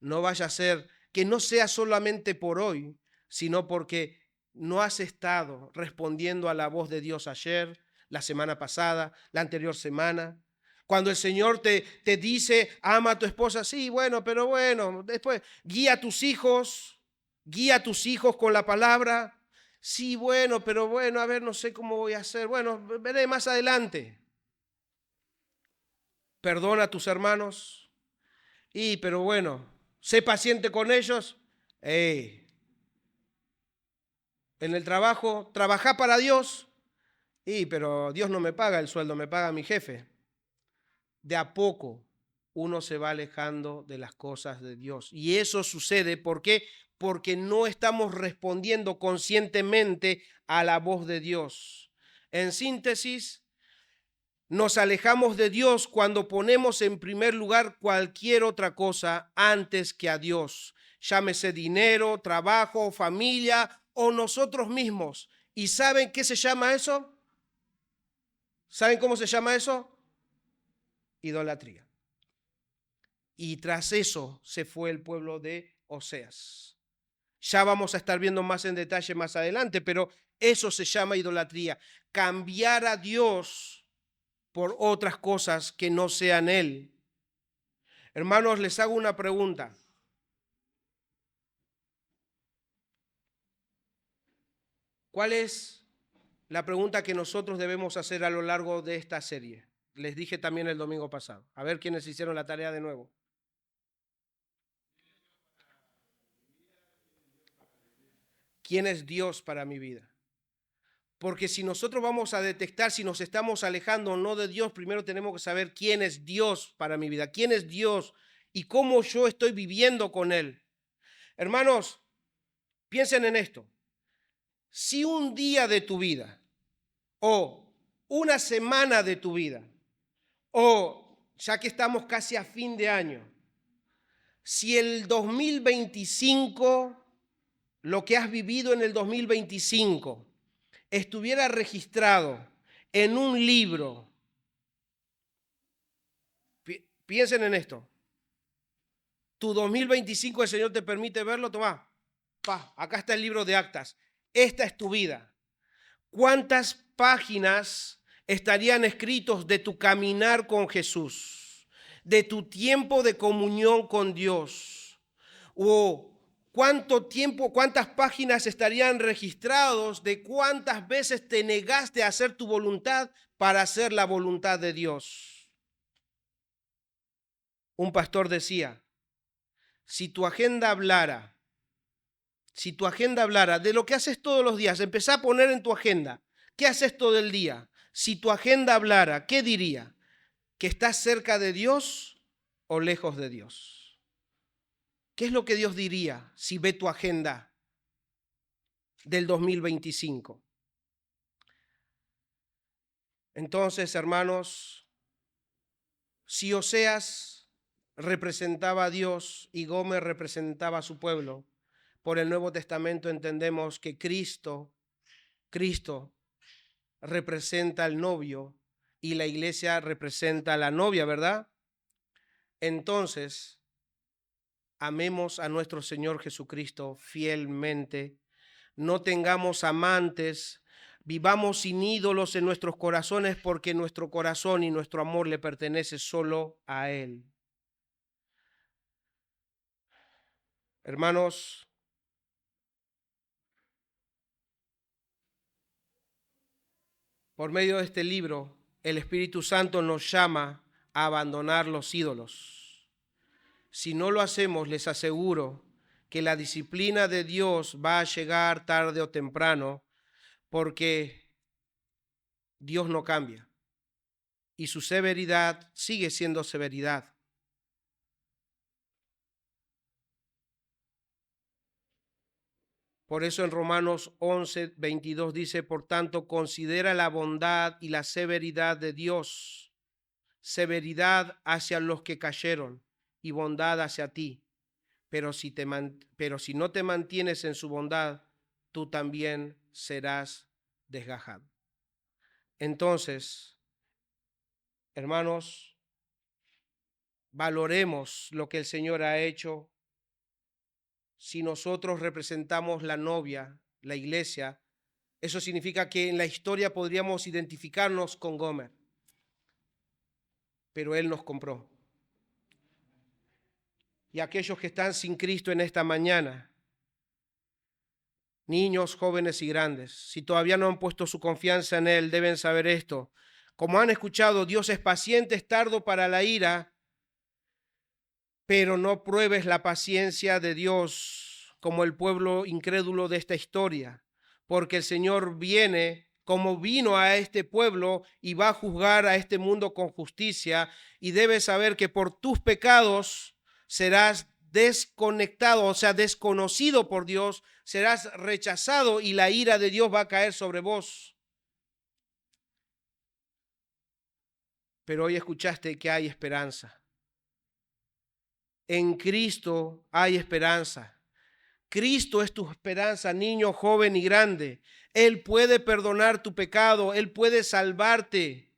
A: no vaya a ser que no sea solamente por hoy, sino porque no has estado respondiendo a la voz de Dios ayer, la semana pasada, la anterior semana. Cuando el Señor te dice, ama a tu esposa, sí, bueno, pero bueno, después guía a tus hijos con la palabra. Sí, bueno, pero bueno, a ver, no sé cómo voy a hacer. Bueno, veré más adelante. Perdona a tus hermanos. Pero bueno, sé paciente con ellos. En el trabajo, trabaja para Dios. Pero Dios no me paga el sueldo, me paga mi jefe. De a poco uno se va alejando de las cosas de Dios. Y eso sucede, ¿por qué? Porque no estamos respondiendo conscientemente a la voz de Dios. En síntesis, nos alejamos de Dios cuando ponemos en primer lugar cualquier otra cosa antes que a Dios. Llámese dinero, trabajo, familia o nosotros mismos. ¿Y saben qué se llama eso? ¿Saben cómo se llama eso? Idolatría. Y tras eso se fue el pueblo de Oseas. Ya vamos a estar viendo más en detalle más adelante, pero eso se llama idolatría. Cambiar a Dios por otras cosas que no sean Él. Hermanos, les hago una pregunta. ¿Cuál es la pregunta que nosotros debemos hacer a lo largo de esta serie? Les dije también el domingo pasado. A ver quiénes hicieron la tarea de nuevo. ¿Quién es Dios para mi vida? Porque si nosotros vamos a detectar si nos estamos alejando o no de Dios, primero tenemos que saber quién es Dios para mi vida, quién es Dios y cómo yo estoy viviendo con Él. Hermanos, piensen en esto. Si un día de tu vida o una semana de tu vida o ya que estamos casi a fin de año, si el 2025, lo que has vivido en el 2025, estuviera registrado en un libro, piensen en esto, Tu 2025 el Señor te permite verlo, toma. Acá está el libro de Actas. Esta es tu vida. ¿Cuántas páginas estarían escritos de tu caminar con Jesús, de tu tiempo de comunión con Dios? ¿O cuánto tiempo, cuántas páginas estarían registrados de cuántas veces te negaste a hacer tu voluntad para hacer la voluntad de Dios? Un pastor decía, si tu agenda hablara de lo que haces todos los días, empezá a poner en tu agenda, ¿qué haces todo el día? Si tu agenda hablara, ¿qué diría? ¿Que estás cerca de Dios o lejos de Dios? ¿Qué es lo que Dios diría si ve tu agenda del 2025? Entonces, hermanos, si Oseas representaba a Dios y Gomer representaba a su pueblo, por el Nuevo Testamento entendemos que Cristo representa al novio y la iglesia representa a la novia, ¿verdad? Entonces, amemos a nuestro Señor Jesucristo fielmente, no tengamos amantes, vivamos sin ídolos en nuestros corazones porque nuestro corazón y nuestro amor le pertenece solo a Él. Hermanos, por medio de este libro, el Espíritu Santo nos llama a abandonar los ídolos. Si no lo hacemos, les aseguro que la disciplina de Dios va a llegar tarde o temprano, porque Dios no cambia y su severidad sigue siendo severidad. Por eso en Romanos 11:22 dice, por tanto, considera la bondad y la severidad de Dios, severidad hacia los que cayeron y bondad hacia ti. Pero si no te mantienes en su bondad, tú también serás desgajado. Entonces, hermanos, valoremos lo que el Señor ha hecho. Si nosotros representamos la novia, la iglesia, eso significa que en la historia podríamos identificarnos con Gomer, pero Él nos compró. Y aquellos que están sin Cristo en esta mañana, niños, jóvenes y grandes, si todavía no han puesto su confianza en Él, deben saber esto. Como han escuchado, Dios es paciente, es tardo para la ira, pero no pruebes la paciencia de Dios como el pueblo incrédulo de esta historia, porque el Señor viene como vino a este pueblo y va a juzgar a este mundo con justicia, y debes saber que por tus pecados serás desconectado, o sea, desconocido por Dios, serás rechazado y la ira de Dios va a caer sobre vos. Pero hoy escuchaste que hay esperanza. En Cristo hay esperanza. Cristo es tu esperanza, niño, joven y grande. Él puede perdonar tu pecado, Él puede salvarte.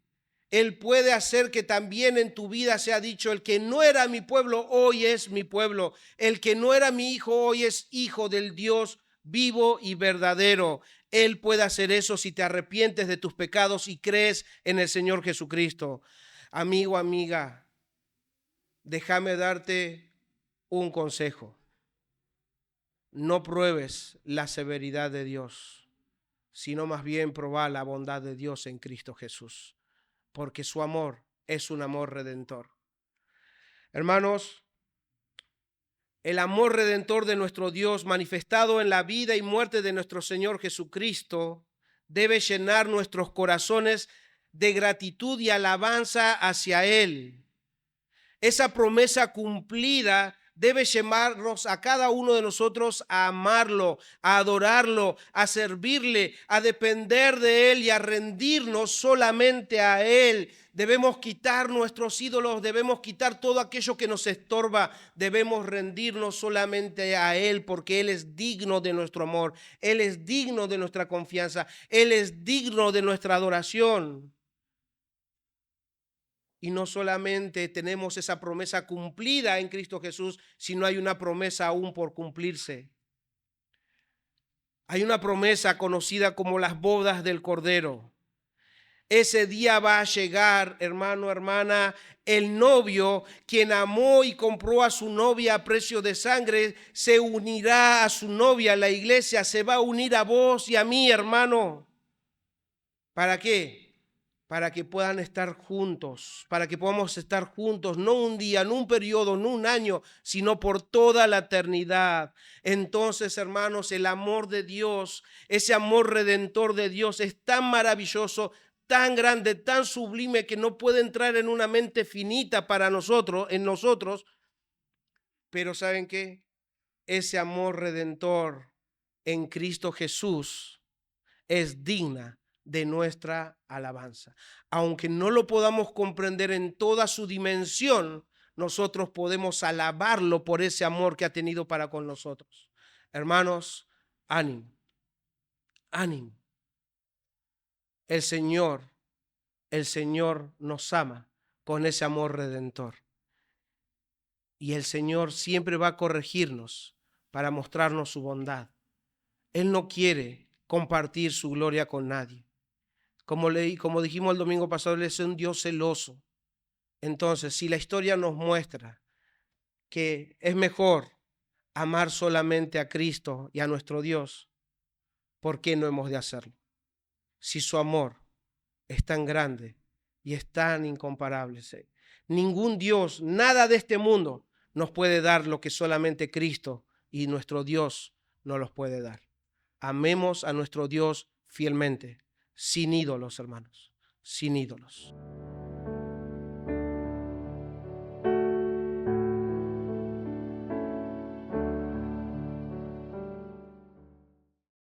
A: Él puede hacer que también en tu vida sea dicho, el que no era mi pueblo, hoy es mi pueblo. El que no era mi hijo, hoy es hijo del Dios vivo y verdadero. Él puede hacer eso si te arrepientes de tus pecados y crees en el Señor Jesucristo. Amigo, amiga, déjame darte un consejo. No pruebes la severidad de Dios, sino más bien probar la bondad de Dios en Cristo Jesús, porque su amor es un amor redentor. Hermanos, el amor redentor de nuestro Dios manifestado en la vida y muerte de nuestro Señor Jesucristo debe llenar nuestros corazones de gratitud y alabanza hacia Él. Esa promesa cumplida debe llamarnos a cada uno de nosotros a amarlo, a adorarlo, a servirle, a depender de Él y a rendirnos solamente a Él. Debemos quitar nuestros ídolos, debemos quitar todo aquello que nos estorba, debemos rendirnos solamente a Él porque Él es digno de nuestro amor, Él es digno de nuestra confianza, Él es digno de nuestra adoración. Y no solamente tenemos esa promesa cumplida en Cristo Jesús, sino hay una promesa aún por cumplirse. Hay una promesa conocida como las bodas del Cordero. Ese día va a llegar, hermano, hermana, el novio, quien amó y compró a su novia a precio de sangre, se unirá a su novia, la iglesia se va a unir a vos y a mí, hermano. ¿Para qué? Para que puedan estar juntos, para que podamos estar juntos, no un día, no un periodo, no un año, sino por toda la eternidad. Entonces, hermanos, el amor de Dios, ese amor redentor de Dios es tan maravilloso, tan grande, tan sublime que no puede entrar en una mente finita para nosotros, en nosotros. Pero ¿saben qué? Ese amor redentor en Cristo Jesús es digna de nuestra alabanza. Aunque no lo podamos comprender en toda su dimensión, nosotros podemos alabarlo por ese amor que ha tenido para con nosotros. Hermanos, ánimo, ánimo. El Señor nos ama con ese amor redentor. Y el Señor siempre va a corregirnos para mostrarnos su bondad. Él no quiere compartir su gloria con nadie. Como dijimos el domingo pasado, Él es un Dios celoso. Entonces, si la historia nos muestra que es mejor amar solamente a Cristo y a nuestro Dios, ¿por qué no hemos de hacerlo? Si su amor es tan grande y es tan incomparable. Ningún Dios, nada de este mundo nos puede dar lo que solamente Cristo y nuestro Dios nos los puede dar. Amemos a nuestro Dios fielmente, sin ídolos, hermanos, sin ídolos.